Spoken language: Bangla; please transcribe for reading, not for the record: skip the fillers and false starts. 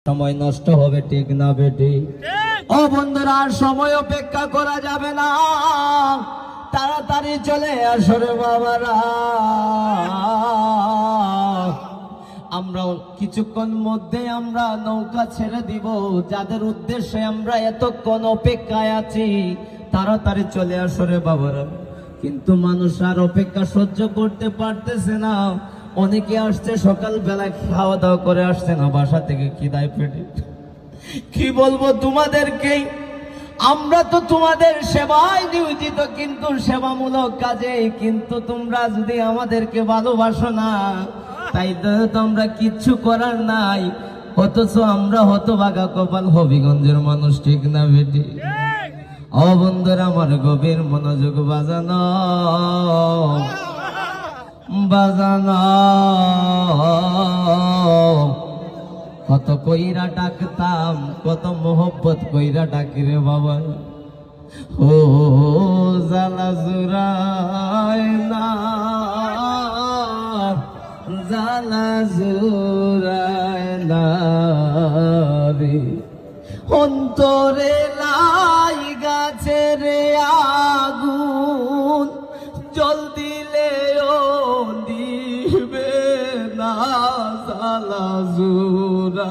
সময় নষ্ট হবে, ঠিক না বেটি? ও বন্ধুরা, সময় অপেক্ষা করা যাবে না, তাড়াতাড়ি চলে আসো রে বাবারা। আমরা কিছুক্ষণ মধ্যে আমরা নৌকা ছেড়ে দিব, যাদের উদ্দেশ্যে আমরা এতক্ষণ অপেক্ষায় আছি, তাড়াতাড়ি চলে আসো রে বাবারা। কিন্তু মানুষ আর অপেক্ষা সহ্য করতে পারতেছে না। অনেকে আসছে সকাল বেলায় খাওয়া দাওয়া করে আসছে না, বাসা থেকে খিদায় পেটে। কি বলবো তোমাদেরকে, আমরা তো তোমাদের সেবায় নিয়োজিত, কিন্তু সেবামূলক কাজে। কিন্তু তোমরা যদি আমাদেরকে ভালোবাসো না, তাই তো আমরা কিচ্ছু করার নাই। অথচ আমরা হতভাগা কপাল হবিগঞ্জের মানুষ, ঠিক না বেটি? ও বন্ধুরা, আমার গভীর মনোযোগ বাজানো বাজানো, কত কইরা ডাকতাম, কত মোহব্বত কইরা ডাকি রে বাবা। ও জালা জুরায় না, জালা জুরায় না রে, অন্তরে লাই গাছে রে আগুন, জল দিলেও নিবে না জালা জুরা।